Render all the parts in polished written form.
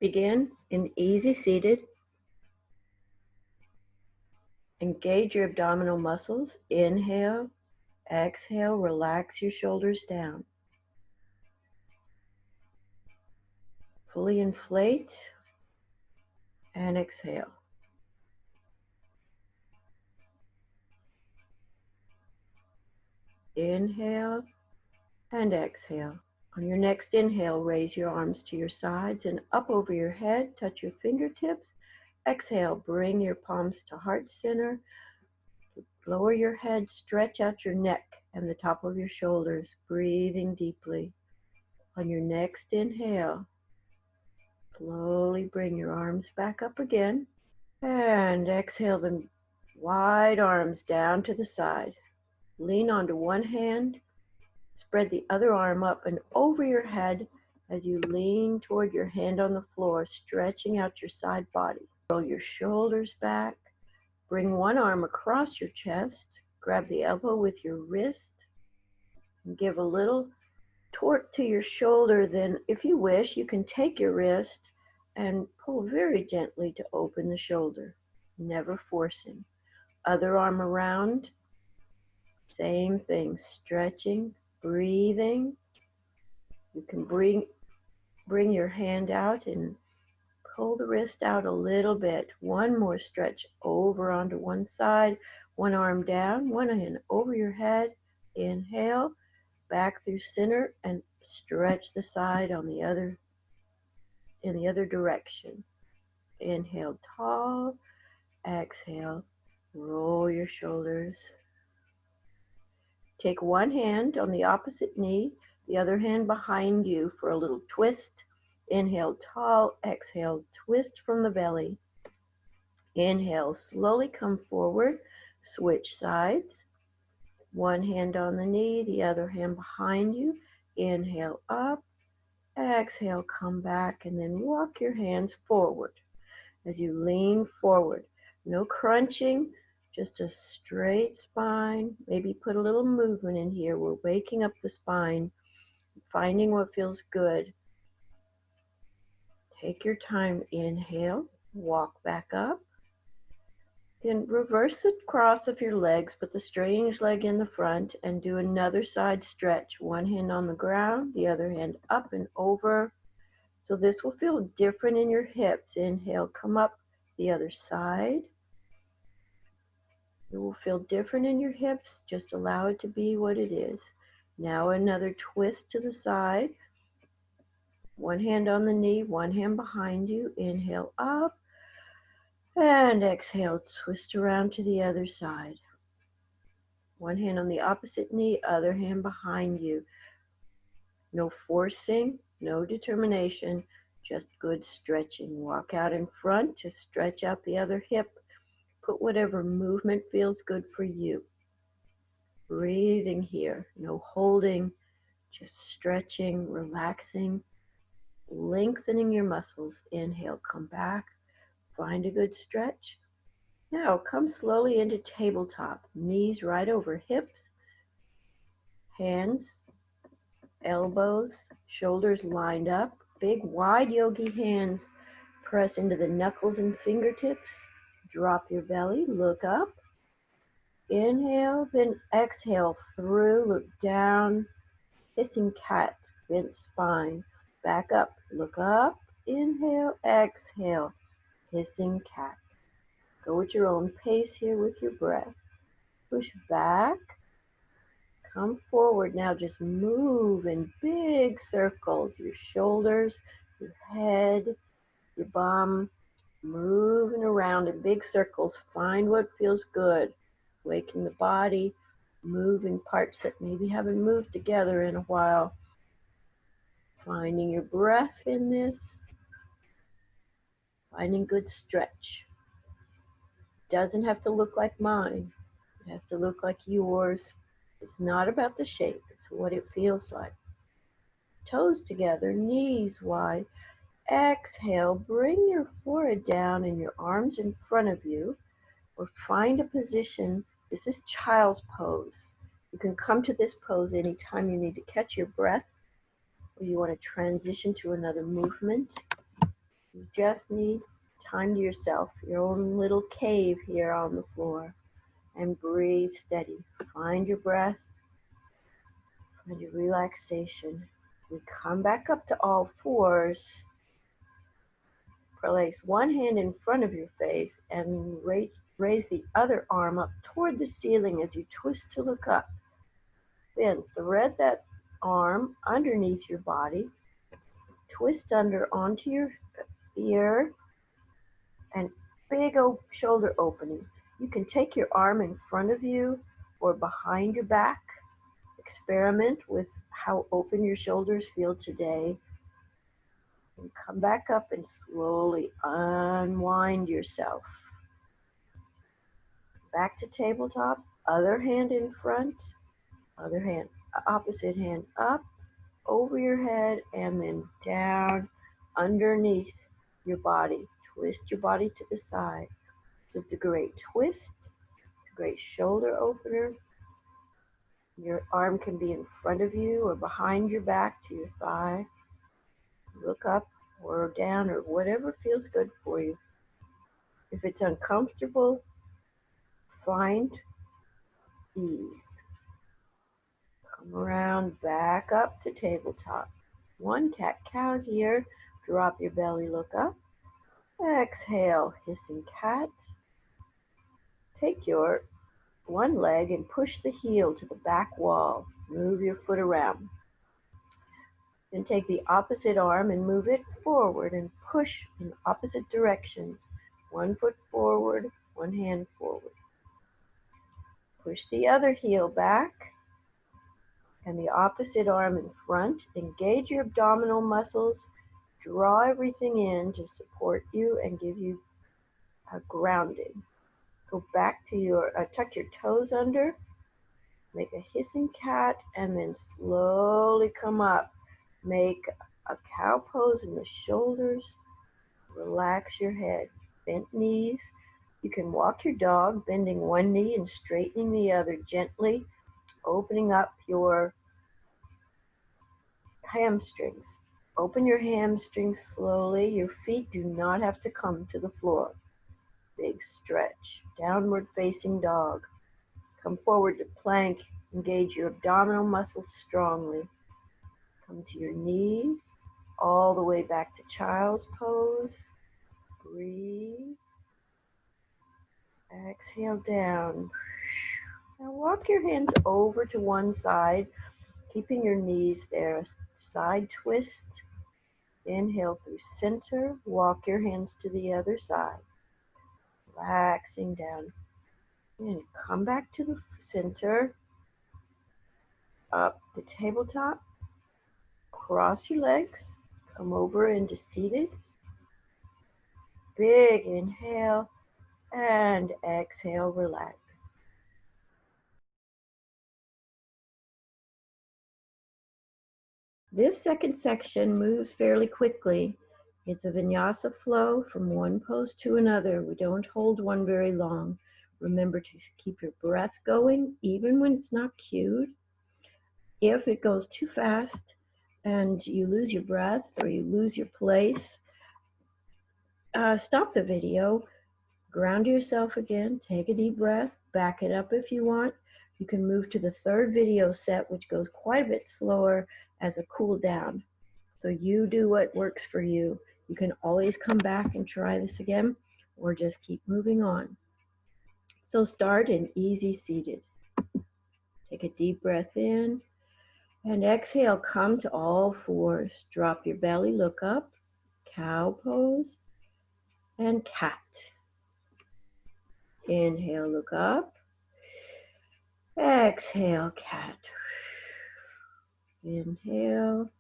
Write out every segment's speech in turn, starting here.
Begin in easy seated. Engage your abdominal muscles. Inhale, exhale, relax your shoulders down. Fully inflate and exhale. Inhale and exhale. On your next inhale, raise your arms to your sides and up over your head. Touch your fingertips. Exhale, bring your palms to heart center. Lower your head, stretch out your neck and the top of your shoulders, breathing deeply. On your next inhale, slowly bring your arms back up again and exhale them wide arms down to the side. Lean onto one hand, spread the other arm up and over your head as you lean toward your hand on the floor, stretching out your side body. Roll your shoulders back. Bring one arm across your chest. Grab the elbow with your wrist and give a little torque to your shoulder. Then, if you wish, you can take your wrist and pull very gently to open the shoulder, never forcing. Other arm around, same thing, stretching, breathing. You can bring your hand out and pull the wrist out a little bit. One more stretch over onto one side, one arm down, one hand over your head. Inhale, back through center and stretch the side on the other, in the other direction. Inhale tall, exhale, roll your shoulders. Take one hand on the opposite knee, the other hand behind you for a little twist. Inhale tall, exhale, twist from the belly. Inhale, slowly come forward, switch sides. One hand on the knee, the other hand behind you. Inhale up, exhale, come back, and then walk your hands forward as you lean forward. No crunching, just a straight spine. Maybe put a little movement in here. We're waking up the spine, finding what feels good. Take your time. Inhale, walk back up. Then reverse the cross of your legs, put the strange leg in the front and do another side stretch. One hand on the ground, the other hand up and over. So this will feel different in your hips. Inhale, come up the other side. It will feel different in your hips. Just allow it to be what it is. Now another twist to the side. One hand on the knee, one hand behind you. Inhale up. And exhale, twist around to the other side. One hand on the opposite knee, other hand behind you. No forcing, no determination, just good stretching. Walk out in front to stretch out the other hip. Put whatever movement feels good for you. Breathing here, no holding, just stretching, relaxing, lengthening your muscles. Inhale, come back. Find a good stretch. Now come slowly into tabletop. Knees right over hips. Hands, elbows, shoulders lined up. Big wide yogi hands press into the knuckles and fingertips. Drop your belly, look up. Inhale, then exhale through, look down. Hissing cat, bent spine. Back up, look up. Inhale, exhale. Hissing cat. Go at your own pace here with your breath. Push back. Come forward now. Just move in big circles. Your shoulders, your head, your bum. Moving around in big circles. Find what feels good. Waking the body. Moving parts that maybe haven't moved together in a while. Finding your breath in this. Finding good stretch. Doesn't have to look like mine. It has to look like yours. It's not about the shape. It's what it feels like. Toes together, knees wide. Exhale, bring your forehead down and your arms in front of you, or find a position. This is child's pose. You can come to this pose anytime you need to catch your breath, or you want to transition to another movement. You just need time to yourself, your own little cave here on the floor, and breathe steady. Find your breath, find your relaxation. We come back up to all fours. Place one hand in front of your face and raise the other arm up toward the ceiling as you twist to look up. Then thread that arm underneath your body, twist under onto your ear, and big shoulder opening. You can take your arm in front of you or behind your back. Experiment with how open your shoulders feel today. And come back up and slowly unwind yourself. Back to tabletop, other hand in front, other hand, opposite hand up, over your head, and then down underneath your body. Twist your body to the side. So it's a great twist, it's a great shoulder opener. Your arm can be in front of you or behind your back to your thigh. Look up or down or whatever feels good for you. If it's uncomfortable, find ease. Come around, back up to tabletop. One cat-cow here. Drop your belly, look up. Exhale, hissing cat. Take your one leg and push the heel to the back wall. Move your foot around. Then take the opposite arm and move it forward and push in opposite directions. One foot forward, one hand forward. Push the other heel back and the opposite arm in front. Engage your abdominal muscles. Draw everything in to support you and give you a grounding. Go back to your, tuck your toes under. Make a hissing cat and then slowly come up. Make a cow pose in the shoulders. Relax your head. Bent knees. You can walk your dog, bending one knee and straightening the other gently, opening up your hamstrings. Open your hamstrings slowly. Your feet do not have to come to the floor. Big stretch. Downward facing dog. Come forward to plank. Engage your abdominal muscles strongly. Come to your knees, all the way back to child's pose. Breathe. Exhale down. Now walk your hands over to one side, keeping your knees there. Side twist. Inhale through center. Walk your hands to the other side. Relaxing down. And come back to the center. Up to tabletop. Cross your legs. Come over into seated. Big inhale and exhale, relax. This second section moves fairly quickly. It's a vinyasa flow from one pose to another. We don't hold one very long. Remember to keep your breath going even when it's not cued. If it goes too fast and you lose your breath or you lose your place, stop the video, ground yourself again, take a deep breath, back it up if you want. You can move to the third video set, which goes quite a bit slower as a cool down. So you do what works for you. You can always come back and try this again, or just keep moving on. So start in easy seated. Take a deep breath in and exhale, come to all fours. Drop your belly, look up, cow pose, and cat. Inhale, look up. Exhale, cat. Inhale.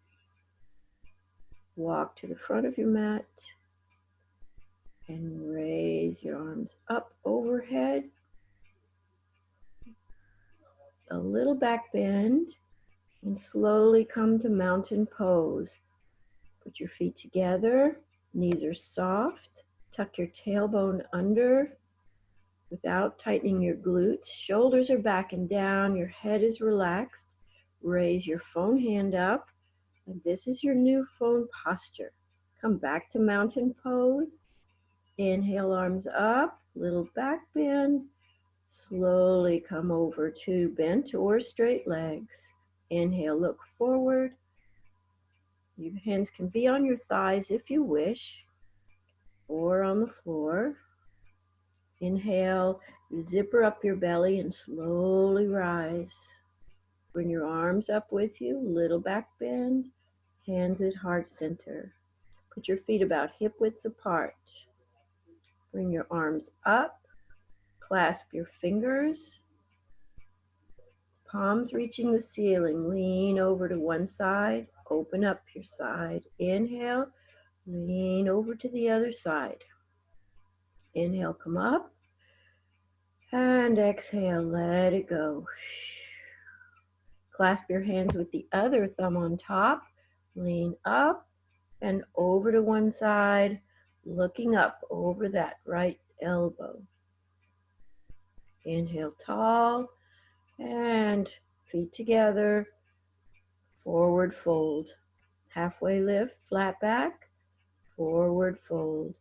Walk to the front of your mat and raise your arms up overhead. A little back bend and slowly come to mountain pose. Put your feet together, knees are soft. Tuck your tailbone under without tightening your glutes. Shoulders are back and down, your head is relaxed. Raise your phone hand up, and this is your new phone posture. Come back to mountain pose. Inhale, arms up, little back bend. Slowly come over to bent or straight legs. Inhale, look forward. Your hands can be on your thighs if you wish, or on the floor. Inhale, zipper up your belly and slowly rise. Bring your arms up with you, little back bend, hands at heart center. Put your feet about hip widths apart. Bring your arms up, clasp your fingers, palms reaching the ceiling. Lean over to one side, open up your side. Inhale, lean over to the other side. Inhale, come up, and exhale, let it go. Clasp your hands with the other thumb on top, lean up and over to one side, looking up over that right elbow. Inhale tall and feet together, forward fold. Halfway lift, flat back, forward fold.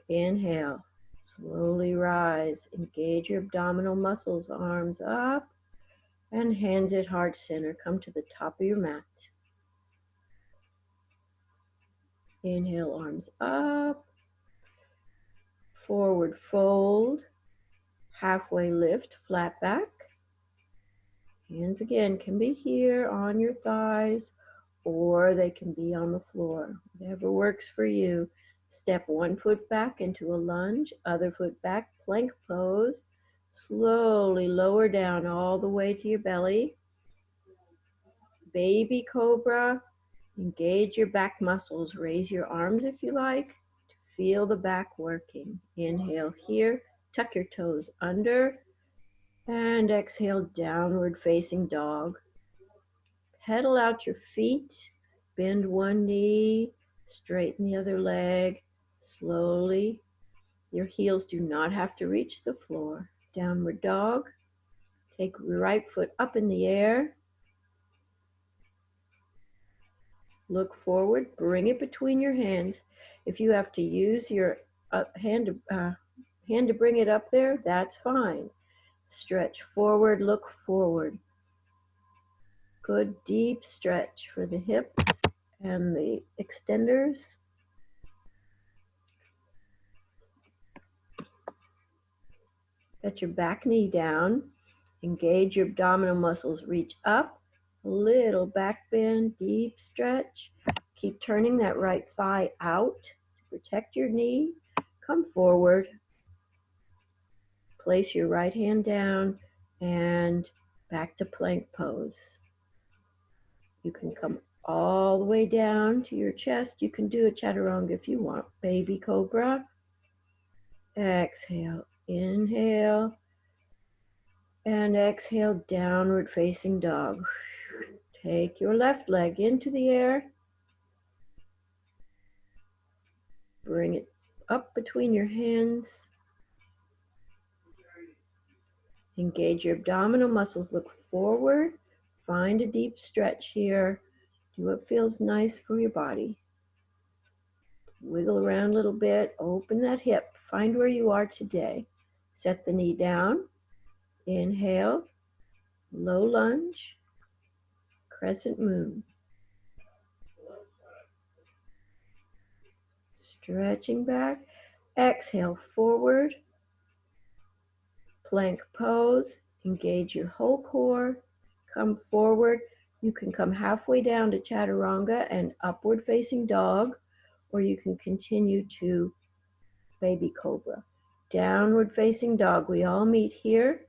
Inhale, slowly rise. Engage your abdominal muscles, arms up and hands at heart center. Come to the top of your mat. Inhale, arms up, forward fold, halfway lift, flat back. Hands again can be here on your thighs or they can be on the floor, whatever works for you. Step one foot back into a lunge, other foot back, plank pose. Slowly lower down all the way to your belly. Baby cobra. Engage your back muscles. Raise your arms if you like. Feel the back working. Inhale here. Tuck your toes under. And exhale, downward facing dog. Pedal out your feet. Bend one knee. Straighten the other leg. Slowly. Your heels do not have to reach the floor. Downward dog. Take your right foot up in the air. Look forward, bring it between your hands. If you have to use your hand to bring it up there, that's fine. Stretch forward, look forward. Good deep stretch for the hips and the extenders. Set your back knee down. Engage your abdominal muscles. Reach up. Little back bend, deep stretch. Keep turning that right thigh out to protect your knee. Come forward. Place your right hand down and back to plank pose. You can come all the way down to your chest. You can do a chaturanga if you want. Baby cobra. Exhale. Inhale. And exhale, downward facing dog. Take your left leg into the air. Bring it up between your hands. Engage your abdominal muscles. Look forward. Find a deep stretch here. Do what feels nice for your body. Wiggle around a little bit. Open that hip. Find where you are today. Set the knee down. Inhale. Low lunge. Crescent moon. Stretching back. Exhale forward. Plank pose. Engage your whole core. Come forward. You can come halfway down to chaturanga and upward facing dog, or you can continue to baby cobra. Downward facing dog. We all meet here.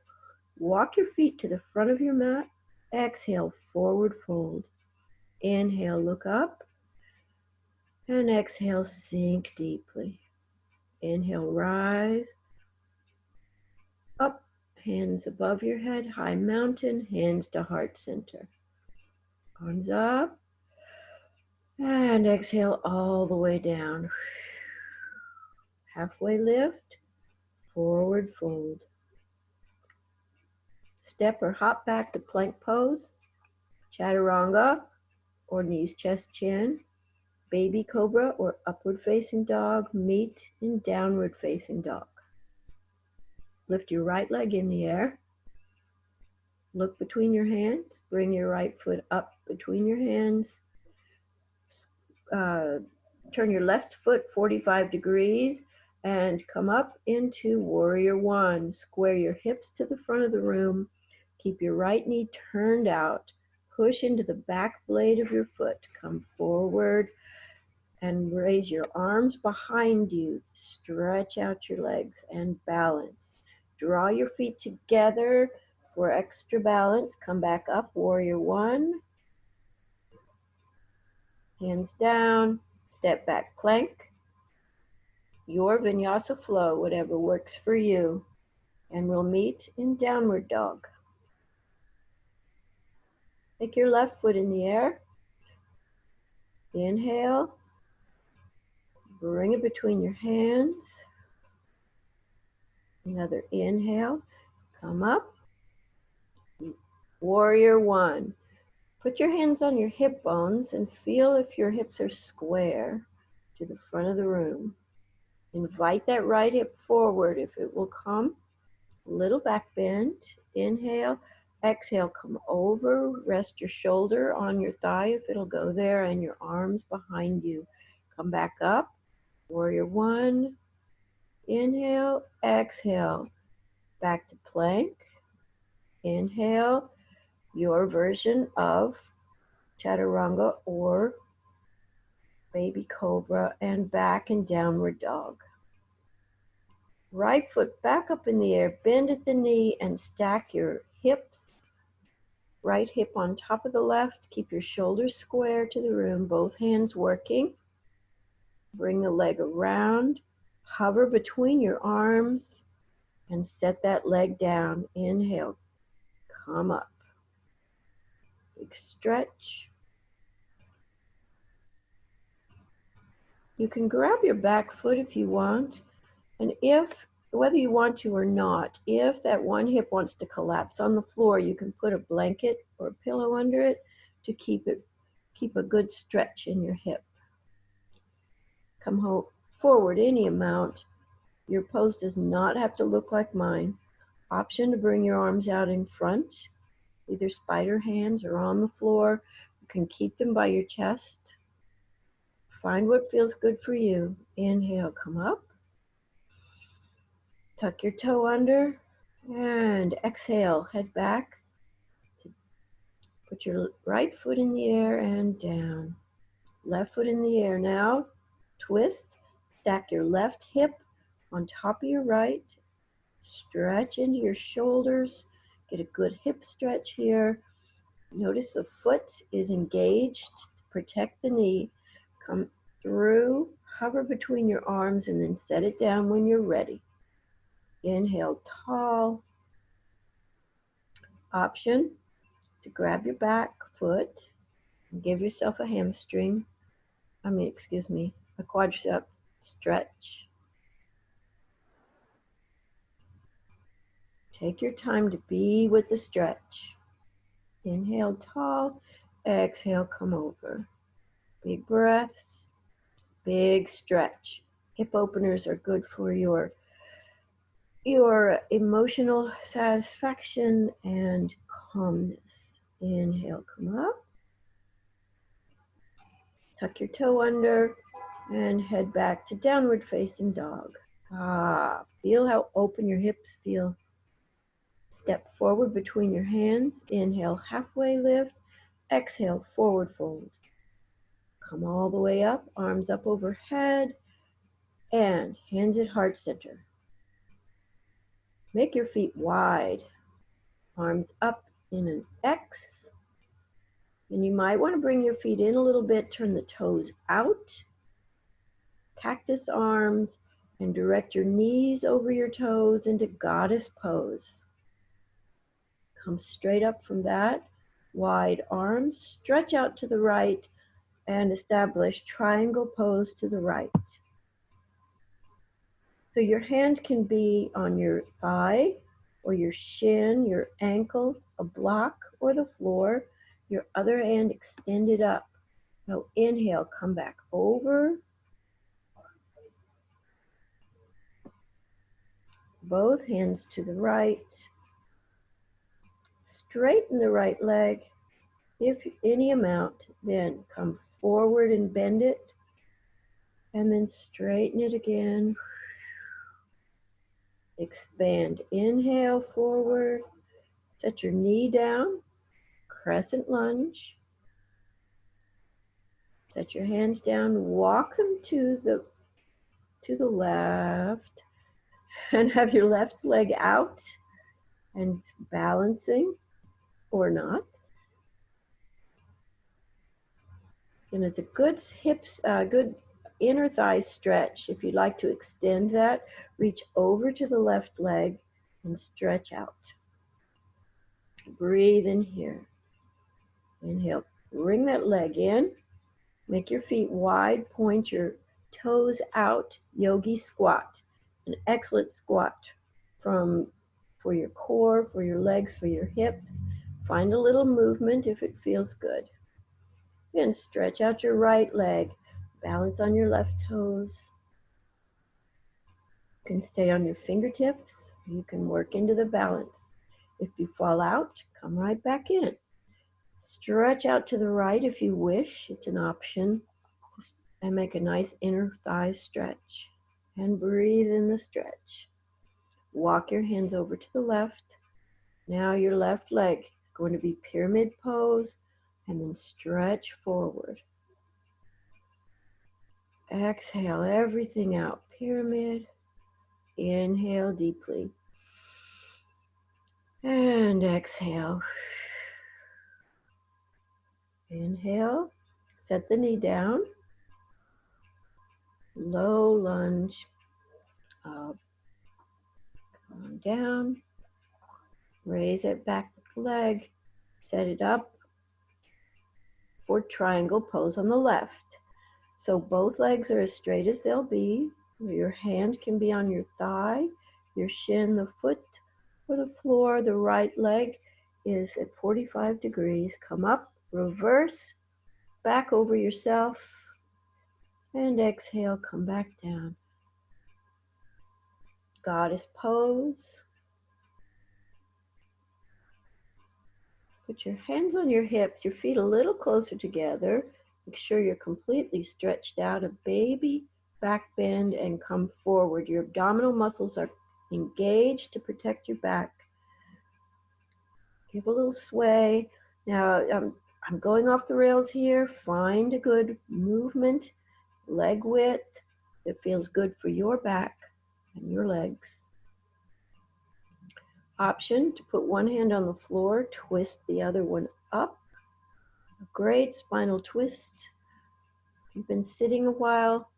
Walk your feet to the front of your mat. Exhale, forward fold. Inhale, look up. And exhale, sink deeply. Inhale, rise. Up, hands above your head, high mountain, hands to heart center. Arms up. And exhale all the way down. Halfway lift, forward fold. Step or hop back to plank pose, chaturanga, or knees, chest, chin. Baby cobra or upward facing dog meet in downward facing dog. Lift your right leg in the air. Look between your hands. Bring your right foot up between your hands. Turn your left foot 45 degrees and come up into warrior one. Square your hips to the front of the room. Keep your right knee turned out. Push into the back blade of your foot. Come forward and raise your arms behind you. Stretch out your legs and balance. Draw your feet together for extra balance. Come back up, warrior one. Hands down, step back plank. Your vinyasa flow, whatever works for you. And we'll meet in downward dog. Take your left foot in the air. Inhale. Bring it between your hands. Another inhale. Come up. Warrior one. Put your hands on your hip bones and feel if your hips are square to the front of the room. Invite that right hip forward if it will come. A little back bend. Inhale. Exhale, come over. Rest your shoulder on your thigh if it'll go there and your arms behind you. Come back up. Warrior one. Inhale. Exhale. Back to plank. Inhale. Your version of chaturanga or baby cobra, and back in downward dog. Right foot back up in the air, bend at the knee and stack your hips. Right hip on top of the left. Keep your shoulders square to the room, both hands working. Bring the leg around, hover between your arms and set that leg down. Inhale, come up. Big stretch. You can grab your back foot if you want, and whether you want to or not, if that one hip wants to collapse on the floor, you can put a blanket or a pillow under it to keep a good stretch in your hip. Come forward any amount. Your pose does not have to look like mine. Option to bring your arms out in front, either spider hands or on the floor. You can keep them by your chest. Find what feels good for you. Inhale, come up. Tuck your toe under and exhale, head back. Put your right foot in the air and down. Left foot in the air now. Twist. Stack your left hip on top of your right. Stretch into your shoulders. Get a good hip stretch here. Notice the foot is engaged. Protect the knee. Come through, hover between your arms, and then set it down when you're ready. Inhale, tall. Option to grab your back foot and give yourself a a quadricep stretch. Take your time to be with the stretch. Inhale, tall. Exhale, come over. Big breaths, big stretch. Hip openers are good for your emotional satisfaction and calmness. Inhale, come up. Tuck your toe under and head back to downward facing dog. Feel how open your hips feel. Step forward between your hands. Inhale, halfway lift. Exhale, forward fold. Come all the way up, arms up overhead, and hands at heart center. Make your feet wide. Arms up in an X. And you might want to bring your feet in a little bit, turn the toes out. Cactus arms, and direct your knees over your toes into goddess pose. Come straight up from that. Wide arms, stretch out to the right, and establish triangle pose to the right. So your hand can be on your thigh, or your shin, your ankle, a block, or the floor. Your other hand extended up. Now inhale, come back over. Both hands to the right. Straighten the right leg, if any amount, then come forward and bend it, and then straighten it again. Expand, inhale forward, set your knee down, crescent lunge. Set your hands down, walk them to the left, and have your left leg out and balancing or not. And it's a good good inner thigh stretch. If you'd like to extend that, reach over to the left leg and stretch out. Breathe in here. Inhale, bring that leg in. Make your feet wide, point your toes out, yogi squat. An excellent squat for your core, for your legs, for your hips. Find a little movement if it feels good. Then stretch out your right leg. Balance on your left toes. You can stay on your fingertips. You can work into the balance. If you fall out, come right back in. Stretch out to the right if you wish. It's an option. And make a nice inner thigh stretch. And breathe in the stretch. Walk your hands over to the left. Now your left leg is going to be pyramid pose and then stretch forward. Exhale everything out. Pyramid. Inhale deeply. And exhale. Inhale. Set the knee down. Low lunge. Up. Come down. Raise it back leg. Set it up for triangle pose on the left. So both legs are as straight as they'll be. Your hand can be on your thigh, your shin, the foot, or the floor. The right leg is at 45 degrees. Come up, reverse, back over yourself, and exhale, come back down. Goddess pose. Put your hands on your hips, your feet a little closer together. Make sure you're completely stretched out. A baby back bend and come forward. Your abdominal muscles are engaged to protect your back. Give a little sway. Now, I'm going off the rails here. Find a good movement, leg width that feels good for your back and your legs. Option to put one hand on the floor, twist the other one up. A great spinal twist. If you've been sitting a while,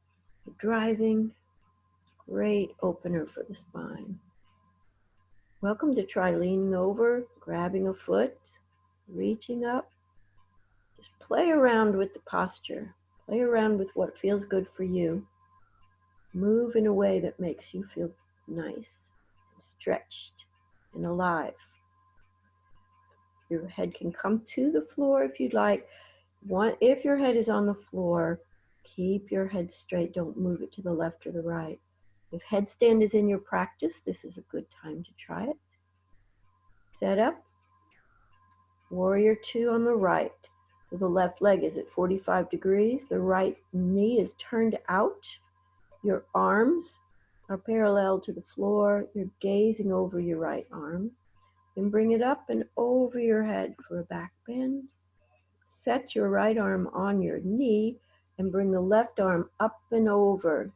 driving, great opener for the spine. Welcome to try leaning over, grabbing a foot, reaching up. Just play around with the posture. Play around with what feels good for you. Move in a way that makes you feel nice, stretched, and alive. Your head can come to the floor if you'd like. If your head is on the floor, keep your head straight. Don't move it to the left or the right. If headstand is in your practice, this is a good time to try it. Set up. Warrior two on the right. So the left leg is at 45 degrees. The right knee is turned out. Your arms are parallel to the floor. You're gazing over your right arm. Then bring it up and over your head for a back bend. Set your right arm on your knee and bring the left arm up and over.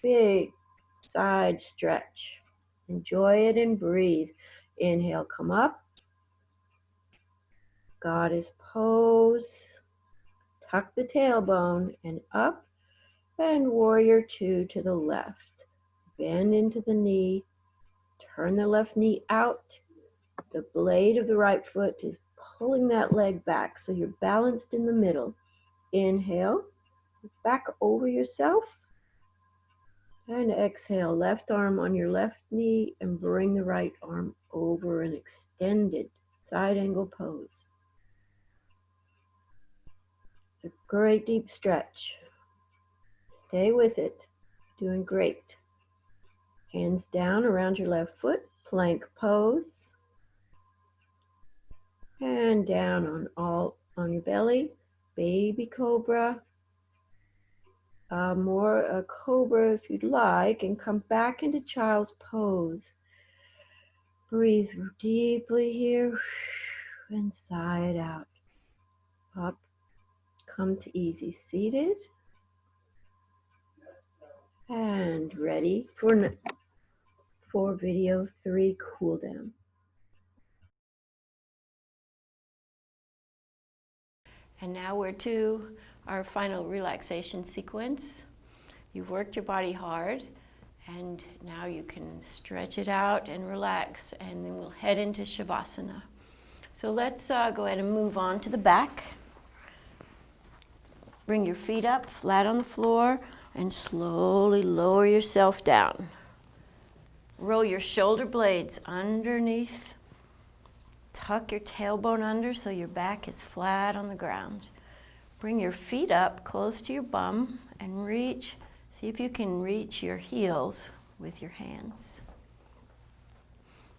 Big side stretch. Enjoy it and breathe. Inhale, come up. Goddess pose. Tuck the tailbone and up. And warrior two to the left. Bend into the knee. Turn the left knee out. The blade of the right foot is pulling that leg back so you're balanced in the middle. Inhale, back over yourself. And exhale, left arm on your left knee and bring the right arm over an extended side angle pose. It's a great deep stretch. Stay with it. Doing great. Hands down around your left foot, plank pose. And down on your belly, baby cobra. More a cobra if you'd like, and come back into child's pose. Breathe deeply here and sigh it out. Up, come to easy seated. And ready for video 3 cool down. And now we're to our final relaxation sequence. You've worked your body hard, and now you can stretch it out and relax, and then we'll head into Shavasana. So let's go ahead and move on to the back. Bring your feet up flat on the floor and slowly lower yourself down. Roll your shoulder blades underneath. Tuck your tailbone under so your back is flat on the ground. Bring your feet up close to your bum and reach. See if you can reach your heels with your hands.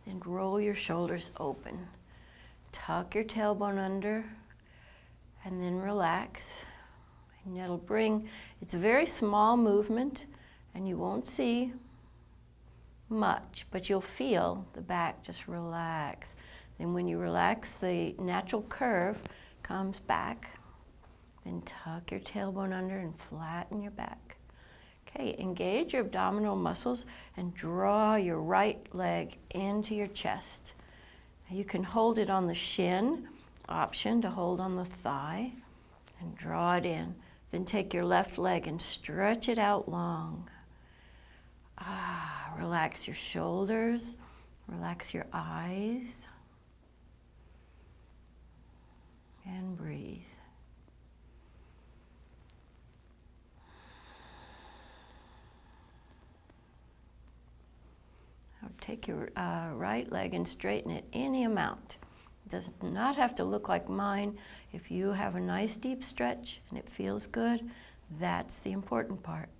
And roll your shoulders open. Tuck your tailbone under and then relax. And it'll bring, it's a very small movement and you won't see much, but you'll feel the back just relax. Then when you relax, the natural curve comes back. Then tuck your tailbone under and flatten your back. Okay, engage your abdominal muscles and draw your right leg into your chest. You can hold it on the shin, option to hold on the thigh, and draw it in. Then take your left leg and stretch it out long. Relax your shoulders, relax your eyes, and breathe. Now take your right leg and straighten it any amount. It does not have to look like mine. If you have a nice deep stretch and it feels good, that's the important part.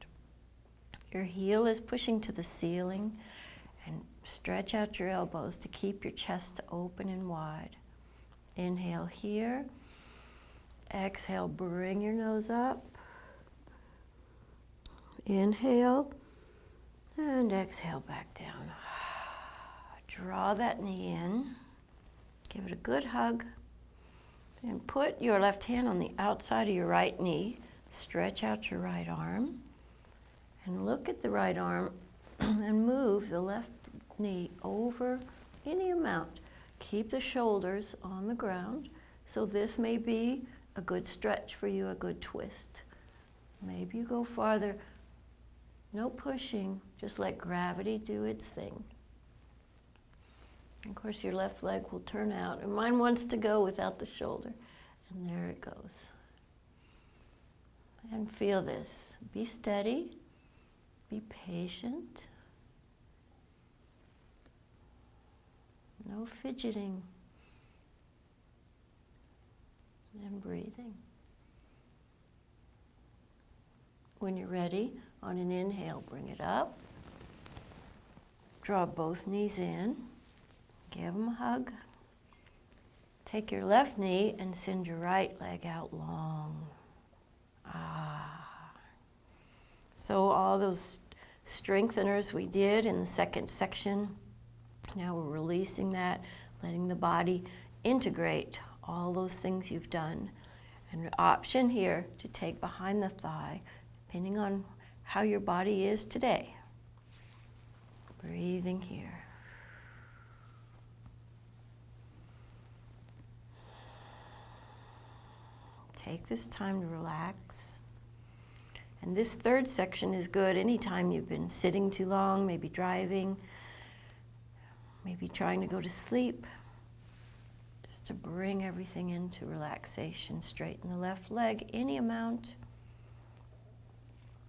Your heel is pushing to the ceiling, and stretch out your elbows to keep your chest open and wide. Inhale here. Exhale, bring your nose up. Inhale, and exhale back down. Draw that knee in. Give it a good hug. Then put your left hand on the outside of your right knee. Stretch out your right arm. And look at the right arm and move the left knee over any amount. Keep the shoulders on the ground. So this may be a good stretch for you, a good twist. Maybe you go farther. No pushing, just let gravity do its thing. Of course, your left leg will turn out, and mine wants to go without the shoulder. And there it goes. And feel this. Be steady. Be patient. No fidgeting. And breathing. When you're ready, on an inhale, bring it up. Draw both knees in. Give them a hug. Take your left knee and send your right leg out long. So all those strengtheners we did in the second section, now we're releasing that, letting the body integrate all those things you've done. And the option here to take behind the thigh, depending on how your body is today. Breathing here. Take this time to relax. And this third section is good anytime you've been sitting too long, maybe driving, maybe trying to go to sleep. Just to bring everything into relaxation. Straighten the left leg any amount.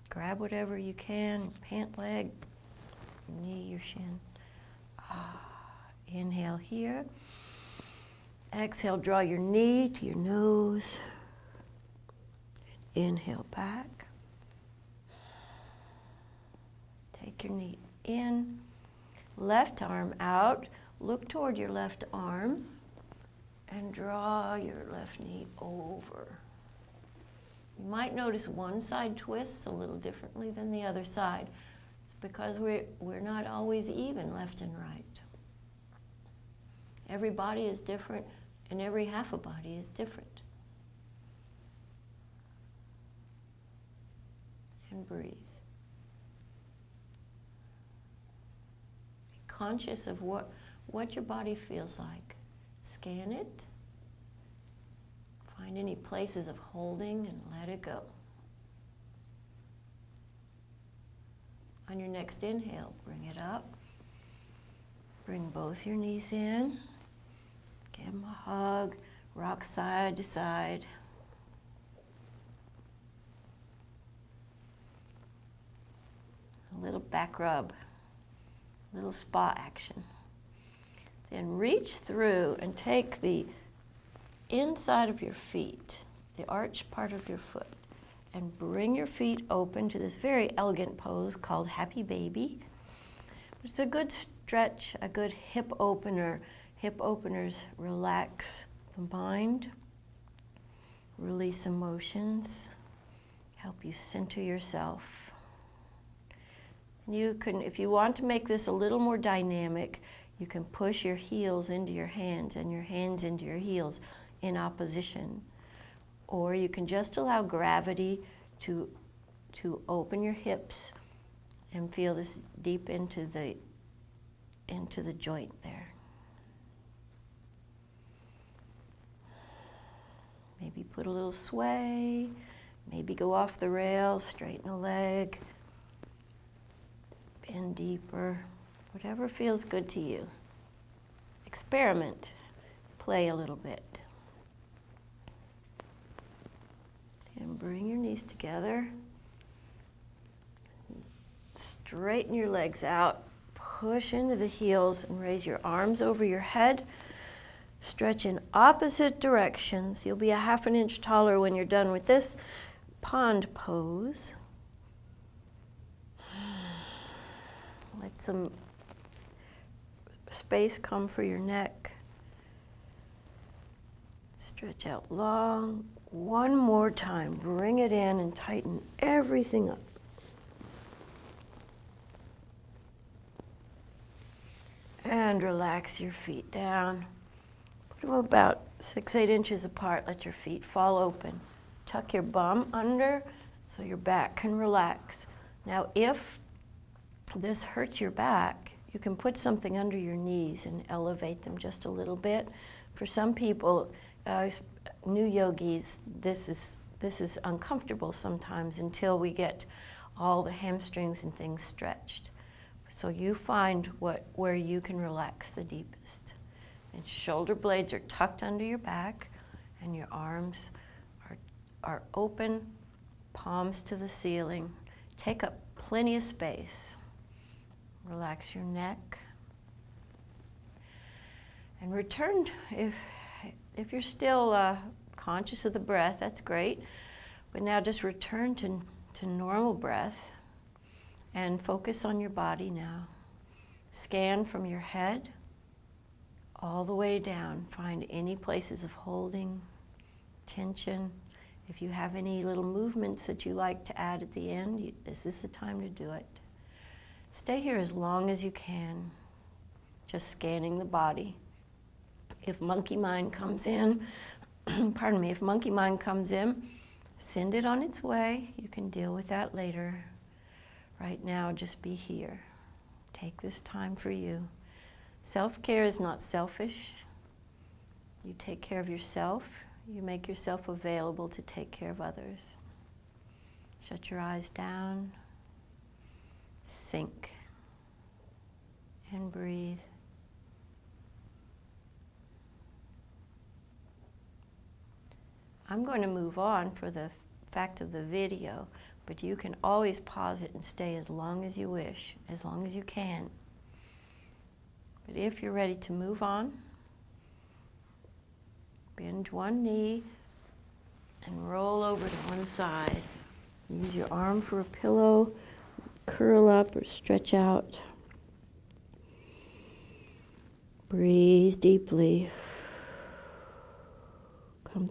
Grab whatever you can, pant leg, your knee, your shin. Inhale here. Exhale, draw your knee to your nose. Inhale back. Take your knee in. Left arm out. Look toward your left arm and draw your left knee over. You might notice one side twists a little differently than the other side. It's because we're not always even left and right. Every body is different, and every half a body is different. And breathe. Be conscious of what your body feels like. Scan it. Find any places of holding and let it go. On your next inhale, bring it up. Bring both your knees in. Give them a hug. Rock side to side. A little back rub. A little spa action. Then reach through and take the inside of your feet, the arched part of your foot, and bring your feet open to this very elegant pose called Happy Baby. It's a good stretch, a good hip opener. Hip openers relax the mind, release emotions, help you center yourself. And you can, if you want to make this a little more dynamic, you can push your heels into your hands and your hands into your heels in opposition. Or you can just allow gravity to open your hips and feel this deep into the joint there. Maybe put a little sway, maybe go off the rail, straighten a leg, bend deeper, whatever feels good to you. Experiment, play a little bit. And bring your knees together. Straighten your legs out. Push into the heels and raise your arms over your head. Stretch in opposite directions. You'll be a half an inch taller when you're done with this pond pose. Let some space come for your neck. Stretch out long. One more time. Bring it in and tighten everything up. And relax your feet down. Put them about 6-8 inches apart. Let your feet fall open. Tuck your bum under so your back can relax. Now, if this hurts your back, you can put something under your knees and elevate them just a little bit. For some people, new yogis, this is uncomfortable sometimes until we get all the hamstrings and things stretched. So you find where you can relax the deepest. And shoulder blades are tucked under your back, and your arms are open, palms to the ceiling. Take up plenty of space. Relax your neck. And return, if you're still conscious of the breath, that's great. But now just return to normal breath and focus on your body now. Scan from your head all the way down. Find any places of holding, tension. If you have any little movements that you like to add at the end, this is the time to do it. Stay here as long as you can, just scanning the body. If monkey mind comes in, pardon me, if monkey mind comes in, send it on its way. You can deal with that later. Right now, just be here. Take this time for you. Self-care is not selfish. You take care of yourself. You make yourself available to take care of others. Shut your eyes down. Sink. And breathe. I'm going to move on for the fact of the video, but you can always pause it and stay as long as you wish, as long as you can. But if you're ready to move on, bend one knee and roll over to one side. Use your arm for a pillow, curl up or stretch out. Breathe deeply. Come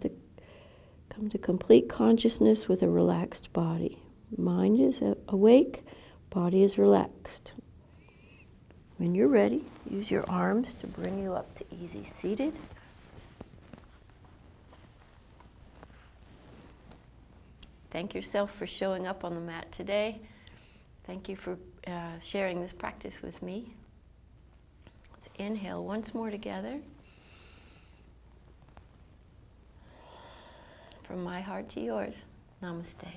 to complete consciousness with a relaxed body. Mind is awake, body is relaxed. When you're ready, use your arms to bring you up to easy seated. Thank yourself for showing up on the mat today. Thank you for sharing this practice with me. Let's inhale once more together. From my heart to yours, namaste.